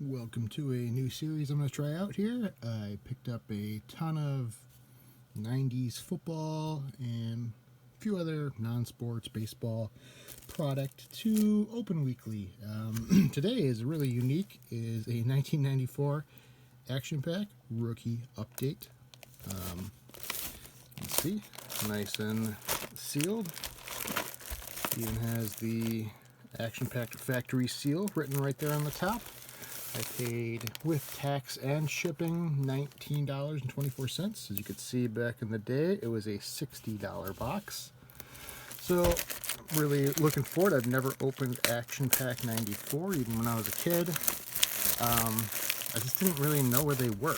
Welcome to a new series I'm going to try out here. I picked up a ton of 90s football and a few other non-sports baseball product to open weekly. Today is really unique, is a 1994 Action Pack Rookie Update. Let's see, nice and sealed. Even has the Action Pack factory seal written right there on the top. I paid, with tax and shipping, $19.24. As you could see back in the day, it was a $60 box. So, I'm really looking forward. I've never opened Action Pack 94, even when I was a kid. I just didn't really know where they were.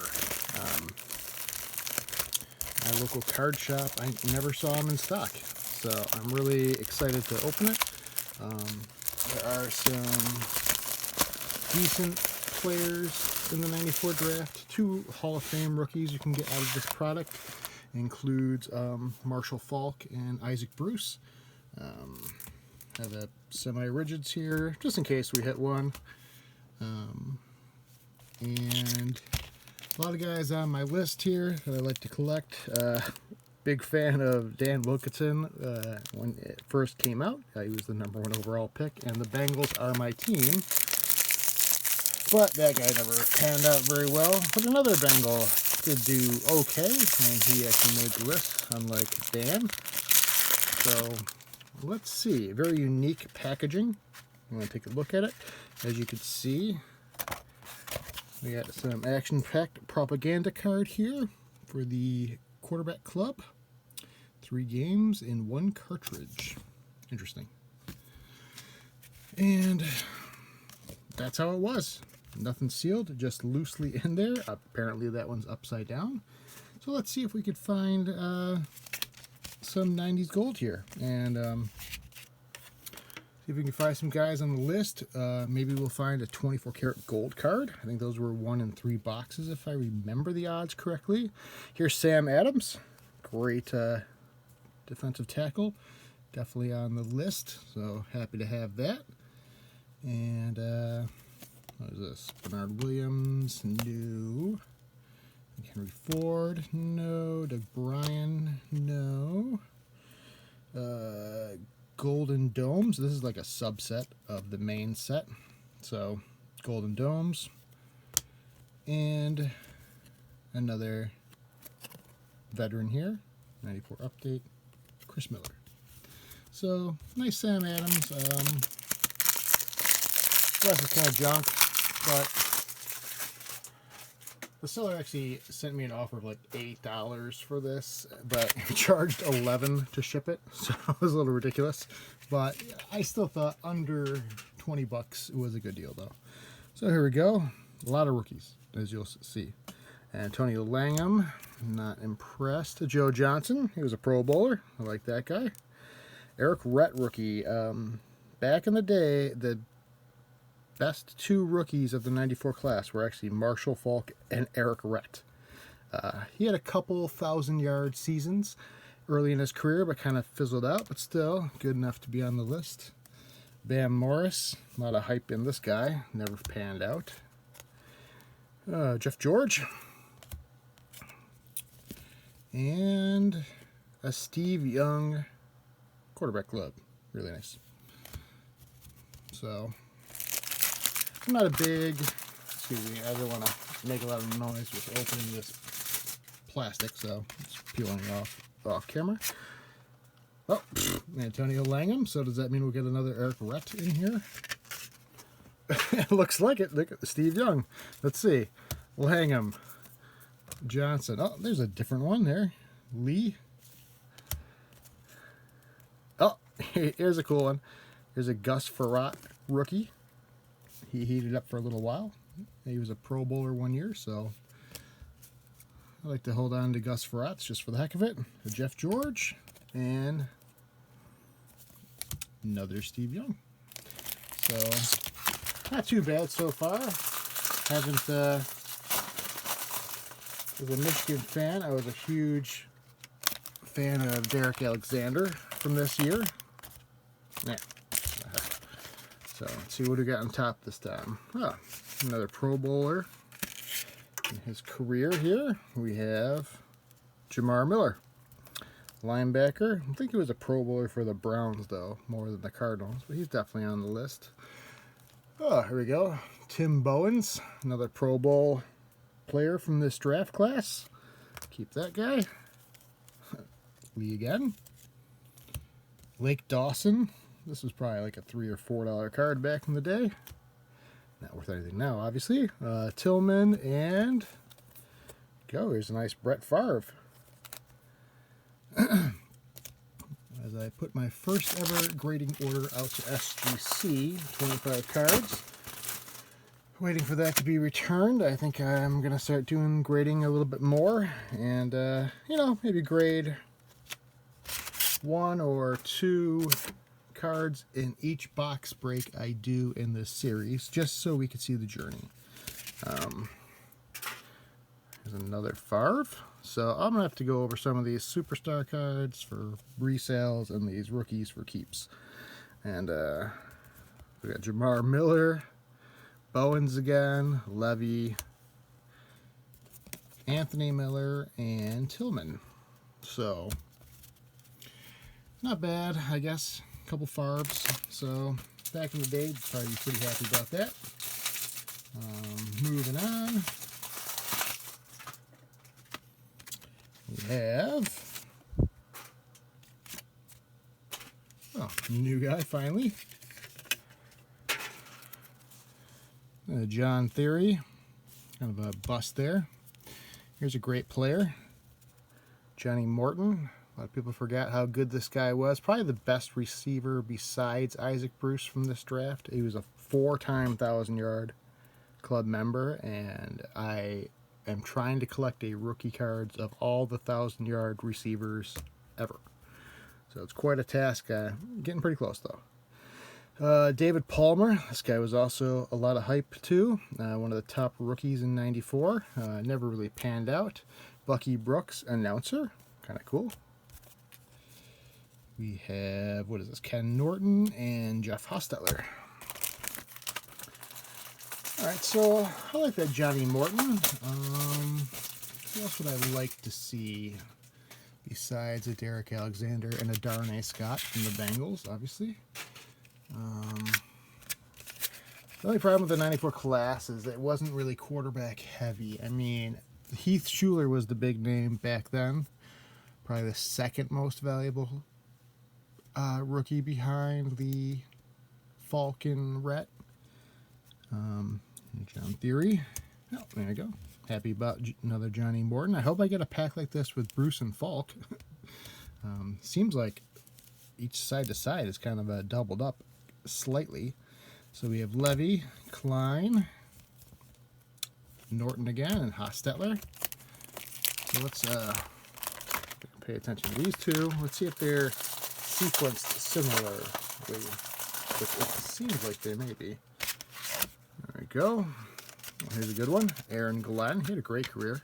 My local card shop, I never saw them in stock. So, I'm really excited to open it. There are some decent players in the 94 draft. 2 Hall of Fame rookies you can get out of this product. It includes Marshall Faulk and Isaac Bruce. Have a semi-rigids here, just in case we hit one. And a lot of guys on my list here that I like to collect. Big fan of Dan Wilkinson when it first came out. He was the #1 overall pick, and the Bengals are my team. But that guy never panned out very well. But another Bengal did do okay, and he actually made the list, unlike Dan. So, let's see. Very unique packaging. I'm going to take a look at it. As you can see, we got some action-packed propaganda card here for the quarterback club. 3 games in 1 cartridge. Interesting. And that's how it was. Nothing sealed, just loosely in there. Apparently that one's upside down. So let's see if we could find some 90s gold here. And see if we can find some guys on the list. Maybe we'll find a 24 karat gold card. I think those were 1 in 3 boxes if I remember the odds correctly. Here's Sam Adams. Great defensive tackle. Definitely on the list. So happy to have that. And what is this? Bernard Williams, no. Henry Ford, no. Doug Bryan, no. Golden Domes. This is like a subset of the main set. So, Golden Domes. And another veteran here. 94 update. Chris Miller. So, nice Sam Adams. The rest is kind of junk, but the seller actually sent me an offer of like $8 for this, but he charged $11 to ship it, so it was a little ridiculous. But I still thought under $20 was a good deal, though. So here we go. A lot of rookies, as you'll see. Antonio Langham, not impressed. Joe Johnson, he was a Pro Bowler. I like that guy. Eric Rhett rookie. Back in the day, the best 2 rookies of the 94 class were actually Marshall Faulk and Eric Rhett. He had a couple 1,000-yard seasons early in his career, but kind of fizzled out, but still good enough to be on the list. Bam Morris, a lot of hype in this guy, never panned out. Jeff George. And a Steve Young quarterback club. Really nice. So, I'm not a big, excuse me, I don't want to make a lot of noise with opening this plastic, so it's peeling off camera. Oh, Antonio Langham, so does that mean we'll get another Eric Rhett in here? It looks like it. Look at Steve Young. Let's see. Langham. Johnson. Oh, there's a different one there. Lee. Oh, here's a cool one. Here's a Gus Frerotte rookie. He heated up for a little while. He was a Pro Bowler 1 year, so I like to hold on to Gus Frerotte just for the heck of it. A Jeff George and another Steve Young. So not too bad so far. Haven't as a Michigan fan, I was a huge fan of Derek Alexander from this year. Yeah. So let's see what we got on top this time. Oh, another Pro Bowler. In his career here, we have Jamar Miller, linebacker. I think he was a Pro Bowler for the Browns, though, more than the Cardinals, but he's definitely on the list. Oh, here we go. Tim Bowens, another Pro Bowl player from this draft class. Keep that guy. Lee again. Lake Dawson. This was probably like a $3 or $4 card back in the day. Not worth anything now, obviously. Tillman, and go. Here's a nice Brett Favre. As I put my first ever grading order out to SGC, 25 cards. Waiting for that to be returned. I think I'm going to start doing grading a little bit more. And, you know, maybe grade 1 or 2 cards in each box break I do in this series, just so we can see the journey. Here's another Favre. So I'm going to have to go over some of these superstar cards for resales and these rookies for keeps. And we got Jamar Miller, Bowens again, Levy, Anthony Miller, and Tillman. So not bad, I guess. A couple Farbs. So back in the day, probably be pretty happy about that. Moving on, we have new guy finally. John Theory, kind of a bust there. Here's a great player, Johnny Morton. A lot of people forgot how good this guy was. Probably the best receiver besides Isaac Bruce from this draft. He was a 4-time 1,000-yard club member, and I am trying to collect a rookie cards of all the 1,000-yard receivers ever. So it's quite a task. Getting pretty close, though. David Palmer. This guy was also a lot of hype, too. One of the top rookies in '94. Never really panned out. Bucky Brooks, announcer. Kind of cool. We have, what is this, Ken Norton and Jeff Hostetler. Alright, so I like that Johnny Morton. What else would I like to see besides a Derek Alexander and a Darnay Scott from the Bengals, obviously? The only problem with the '94 class is that it wasn't really quarterback heavy. I mean, Heath Schuler was the big name back then. Probably the second most valuable rookie behind the Falcon Rhett. John Theory. Oh, there you go. Happy about another Johnny Morton. I hope I get a pack like this with Bruce and Falk. Seems like each side to side is kind of doubled up slightly. So we have Levy, Klein, Norton again, and Hostetler. So let's pay attention to these two. Let's see if they're sequenced similarly, which it seems like they may be. There we go. Well, here's a good one. Aaron Glenn. He had a great career.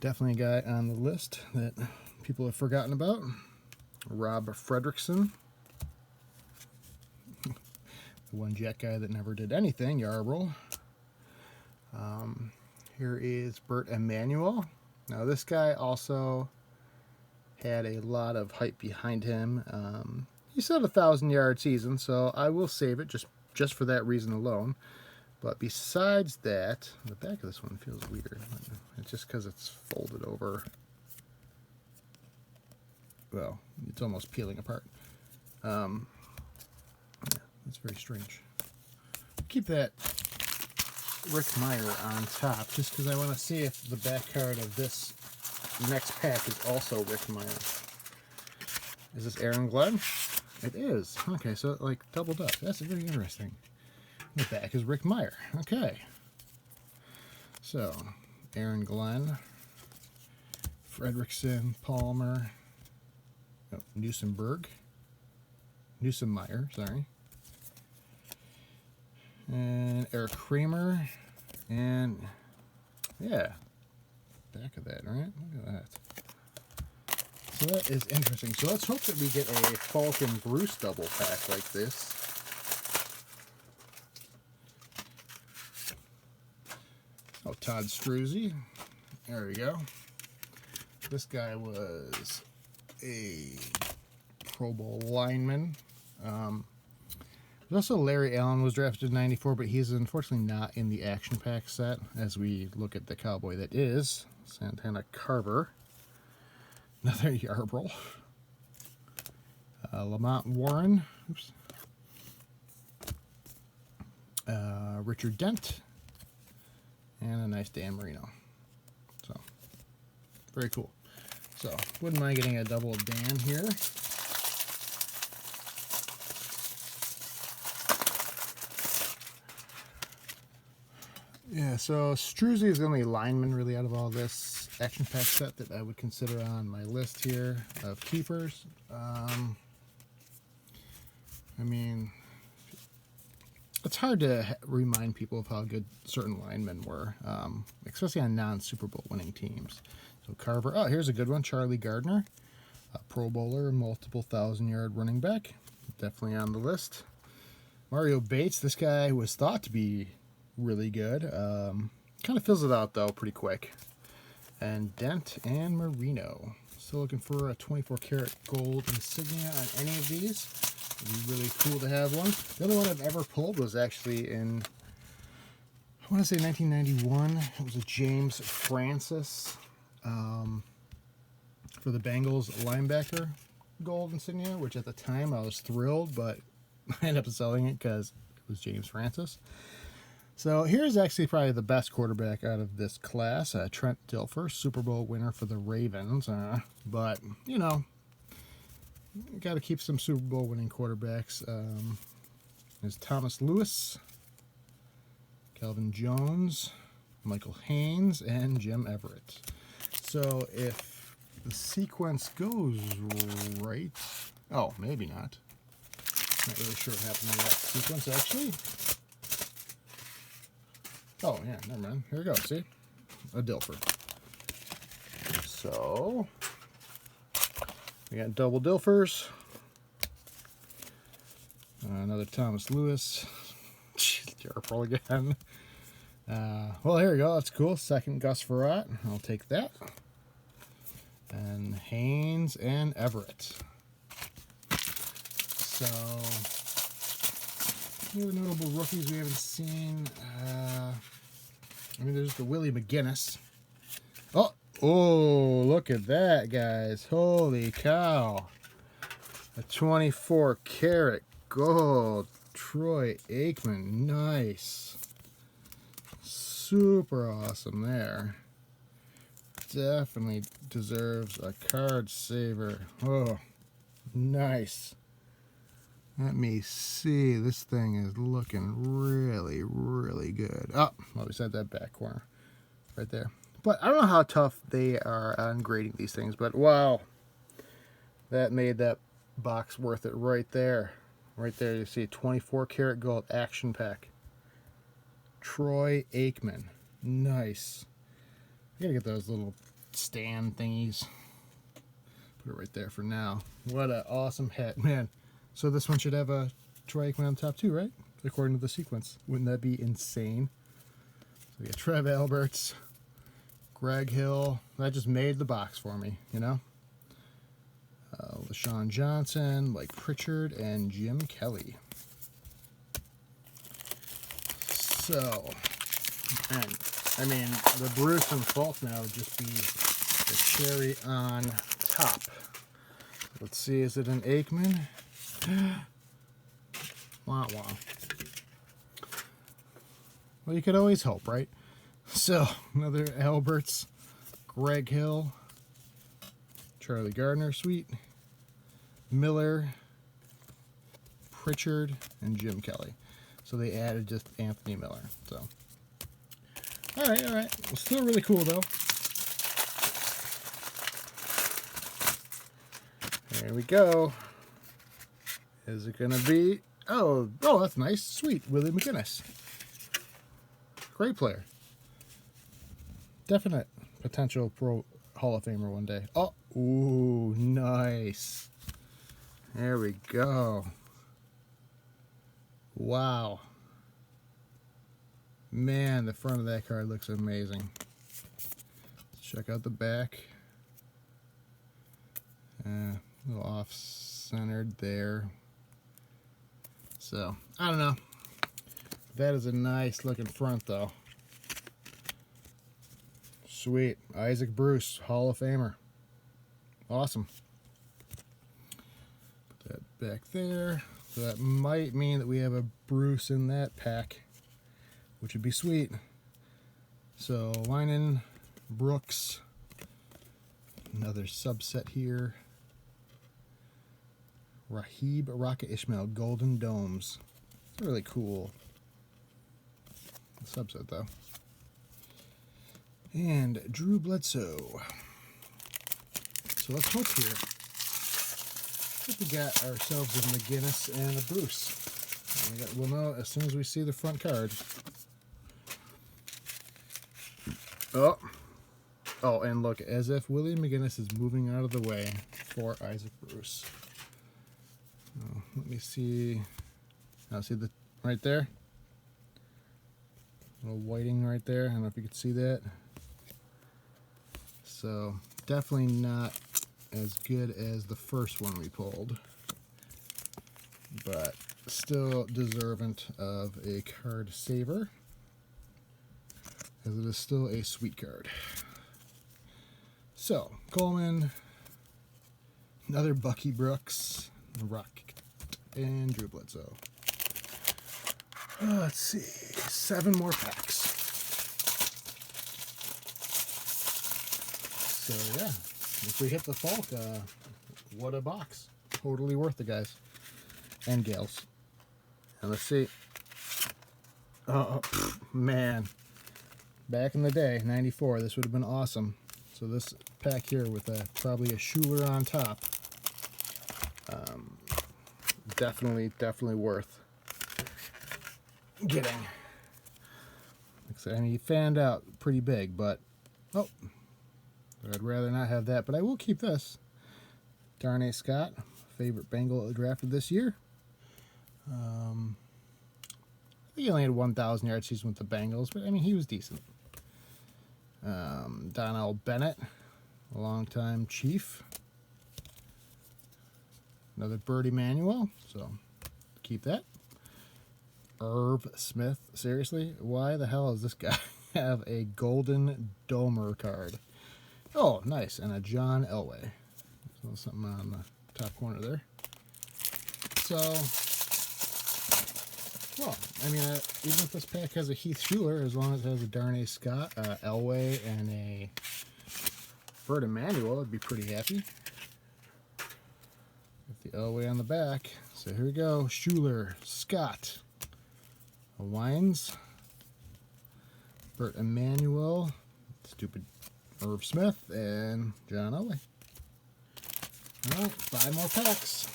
Definitely a guy on the list that people have forgotten about. Rob Fredrickson. The one Jet guy that never did anything, Yarbrough. Here is Bert Emanuel. Now this guy also had a lot of hype behind him. He said a 1,000-yard season, so I will save it just for that reason alone. But besides that, the back of this one feels weird. It's just because it's folded over. Well, it's almost peeling apart. Yeah, that's very strange. Keep that Rick Meyer on top, just because I want to see if the back card of this next pack is also Rick Meyer. Is this Aaron Glenn? It is. Okay, so it like doubled up. That's very interesting. The back is Rick Meyer. Okay. So, Aaron Glenn, Fredrickson, Palmer, Newsomberg, Newsommeyer, sorry. And Eric Kramer, and yeah, back of that, right? Look at that. So that is interesting. So let's hope that we get a Falcon Bruce double pack like this. Oh, Todd Struzzi. There we go. This guy was a Pro Bowl lineman. There's also Larry Allen was drafted in '94, but he's unfortunately not in the action pack set as we look at the cowboy that is Santana Carver. Another Yarbrough. Lamont Warren. Oops. Richard Dent. And a nice Dan Marino. So, very cool. So, wouldn't mind getting a double Dan here. Yeah, so Struzzi is the only lineman really out of all this action pack set that I would consider on my list here of keepers. I mean, it's hard to remind people of how good certain linemen were, especially on non-Super Bowl winning teams. So Carver, oh, here's a good one, Charlie Gardner, a Pro Bowler, multiple 1,000-yard running back, definitely on the list. Mario Bates, this guy was thought to be really good. Kind of fills it out though pretty quick. And Dent and Marino. Still looking for a 24 karat gold insignia on any of these. It'd be really cool to have one. The other one I've ever pulled was actually in, I want to say 1991. It was a James Francis for the Bengals linebacker gold insignia, which at the time I was thrilled, but I ended up selling it because it was James Francis. So here's actually probably the best quarterback out of this class, Trent Dilfer, Super Bowl winner for the Ravens. But, you know, you got to keep some Super Bowl winning quarterbacks. There's Thomas Lewis, Calvin Jones, Michael Haynes, and Jim Everett. So if the sequence goes right, oh, maybe not. Not really sure what happened in that sequence, actually. Oh, yeah, never mind. Here we go, see? A Dilfer. So, we got double Dilfers. Another Thomas Lewis. Yarbrough again. Well, here we go. That's cool. Second Gus Frerotte. I'll take that. And Haynes and Everett. So, any other notable rookies we haven't seen? I mean, there's the Willie McGinnis. Oh, look at that, guys. Holy cow. A 24 karat gold Troy Aikman. Nice. Super awesome there. Definitely deserves a card saver. Oh, nice. Let me see. This thing is looking really, really good. Oh, well, we said that back corner right there. But I don't know how tough they are on grading these things, but wow. That made that box worth it right there. Right there, you see 24 karat gold action pack. Troy Aikman. Nice. I gotta get those little stand thingies. Put it right there for now. What an awesome hat, man. So this one should have a Troy Aikman on top too, right? According to the sequence. Wouldn't that be insane? So we got Trev Alberts, Greg Hill. That just made the box for me, you know? LaShawn Johnson, Mike Pritchard, and Jim Kelly. So, and I mean, the Bruce and Falk now would just be the cherry on top. Let's see, is it an Aikman? Wah wah. Well, you could always hope, right? So, another Alberts, Greg Hill, Charlie Gardner, sweet, Miller, Pritchard, and Jim Kelly. So they added just Anthony Miller. So, all right. Well, still really cool though. There we go. Is it gonna be? Oh, that's nice, sweet, Willie McGinnis. Great player. Definite potential pro Hall of Famer one day. Oh, Ooh, nice. There we go. Wow. Man, the front of that card looks amazing. Let's check out the back. A little off-centered there. So, I don't know. That is a nice looking front though. Sweet. Isaac Bruce, Hall of Famer. Awesome. Put that back there. So that might mean that we have a Bruce in that pack, which would be sweet. So Lynan, Brooks, another subset here. Rahib Rocket Ishmael, Golden Domes. It's really cool. Subset though. And Drew Bledsoe. So let's hope here. I think we got ourselves a McGinnis and a Bruce. We'll know as soon as we see the front card. Oh, and look, as if Willie McGinnis is moving out of the way for Isaac Bruce. Let me see. I'll see the right there. A little whiting right there. I don't know if you can see that. So definitely not as good as the first one we pulled, but still deserving of a card saver, as it is still a sweet card. So Coleman, another Bucky Brooks, Rock, and Drew Bledsoe. Let's see, 7 more packs. So yeah, if we hit the Falk, what a box. Totally worth it, guys and gals. And let's see. Oh, man. Back in the day, 94, this would have been awesome. So this pack here with probably a Schuler on top. Definitely worth getting. Like I said, I mean, he fanned out pretty big, but oh, I'd rather not have that. But I will keep this. Darnay Scott, favorite Bengal drafted this year. I think he only had 1,000 yard season with the Bengals, but I mean, he was decent. Donnell Bennett, a longtime Chief. Another Bird Emanuel, so keep that. Irv Smith, seriously, why the hell does this guy have a Golden Domer card? Oh, nice, and a John Elway. So something on the top corner there. So, well, I mean, even if this pack has a Heath Schuler, as long as it has a Darnay Scott, Elway, and a Bird Emanuel, I'd be pretty happy. With the Elway on the back. So here we go. Schuler, Scott, Wines, Bert Emanuel, stupid Irv Smith, and John Elway. All right, 5 more packs.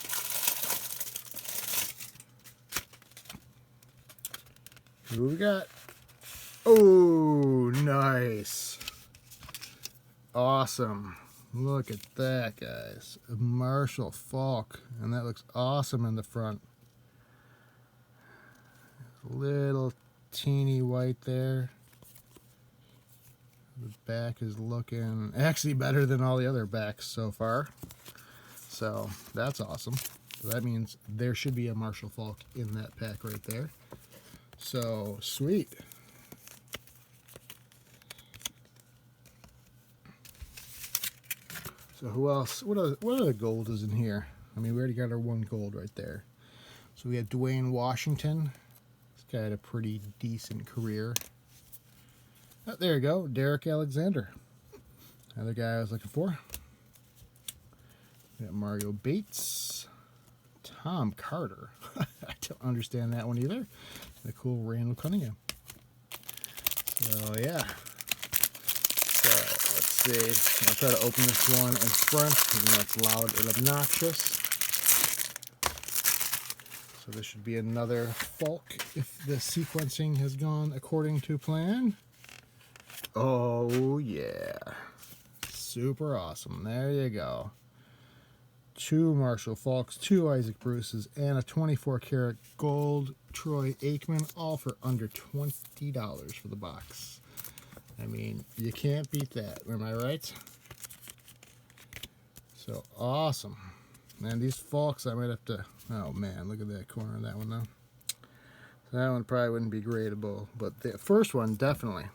Who we got? Oh, nice. Awesome. Look at that, guys. Marshall Faulk. And that looks awesome in the front. Little teeny white there. The back is looking actually better than all the other backs so far. So that's awesome. So that means there should be a Marshall Faulk in that pack right there. So sweet. So who else? What other gold is in here? I mean, we already got our 1 gold right there. So we had Dwayne Washington. This guy had a pretty decent career. Oh, there you go, Derek Alexander. Another guy I was looking for. We got Mario Bates. Tom Carter. I don't understand that one either. And a cool Randall Cunningham. So yeah. So let's see. I'll try to open this one in front, even though it's loud and obnoxious. So this should be another Falk if the sequencing has gone according to plan. Oh yeah. super awesome. There you go. 2 Marshall Falks, 2 Isaac Bruces, and a 24 karat gold Troy Aikman, all for under $20 for the box. I mean, you can't beat that, am I right? So awesome. And these Falks, I might have to, oh man, look at that corner of that one though. So that one probably wouldn't be gradable, but the first one, definitely.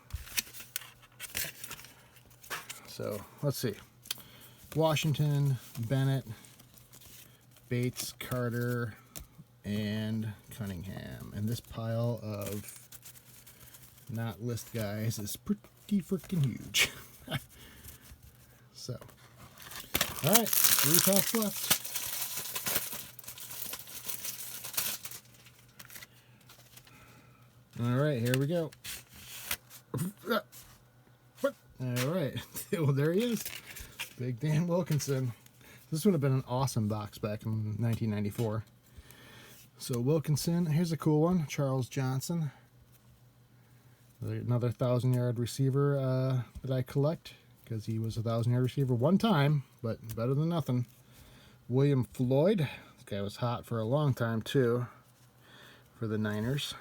So let's see. Washington, Bennett, Bates, Carter, and Cunningham. And this pile of not list guys is pretty freaking huge. So, all right, 3 packs left. All right, here we go. All right, well, there he is. Big Dan Wilkinson. This would have been an awesome box back in 1994. So Wilkinson, here's a cool one. Charles Johnson. Another 1,000-yard receiver that I collect, because he was a 1,000-yard receiver one time, but better than nothing. William Floyd. This guy was hot for a long time, too, for the Niners.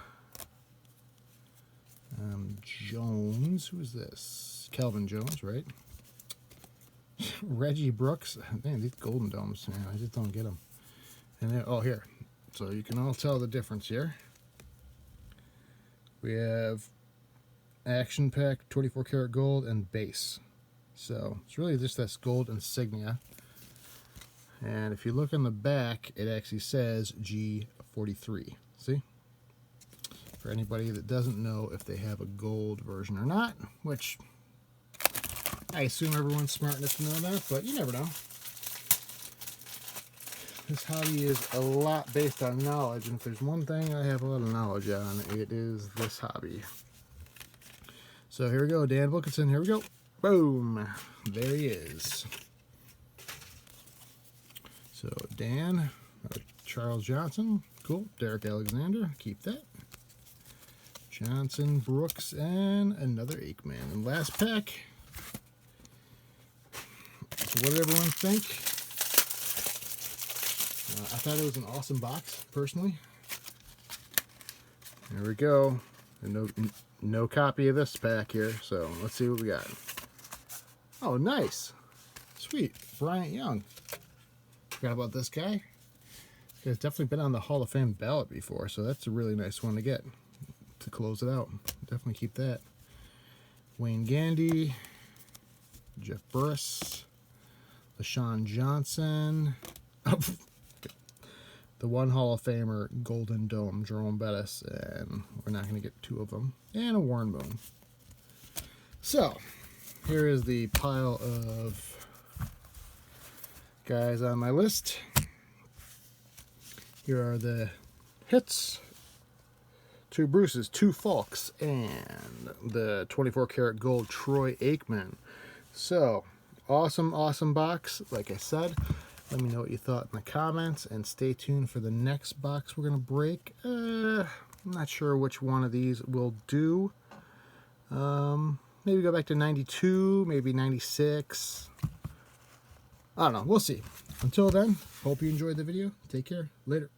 Jones. Who is this? Calvin Jones, right? Reggie Brooks. Man, these Golden Domes, man, I just don't get them. And then, oh, here. So you can all tell the difference here. We have Action Pack, 24 karat gold, and base. So it's really just this gold insignia. And if you look on the back, it actually says G43. See? For anybody that doesn't know if they have a gold version or not, which I assume everyone's smart enough to know that, but you never know. This hobby is a lot based on knowledge, and if there's one thing I have a lot of knowledge on, it is this hobby. So here we go, Dan Wilkinson, here we go. Boom! There he is. So Dan, Charles Johnson, cool. Derek Alexander, keep that. Johnson, Brooks, and another Aikman. And last pack. So what did everyone think? I thought it was an awesome box, personally. There we go. And no copy of this pack here, so let's see what we got. Oh, nice. Sweet. Bryant Young. Forgot about this guy. This guy's definitely been on the Hall of Fame ballot before, so that's a really nice one to get to close it out. Definitely keep that. Wayne Gandy, Jeff Burris, LaShawn Johnson, the one Hall of Famer, Golden Dome, Jerome Bettis, and we're not going to get 2 of them, and a Warren Moon. So, here is the pile of guys on my list. Here are the hits. 2 Bruces, 2 Falks, and the 24 karat gold Troy Aikman. So, awesome, awesome box. Like I said, let me know what you thought in the comments, and stay tuned for the next box we're going to break. I'm not sure which one of these we'll do. Maybe go back to 92, maybe 96. I don't know. We'll see. Until then, hope you enjoyed the video. Take care. Later.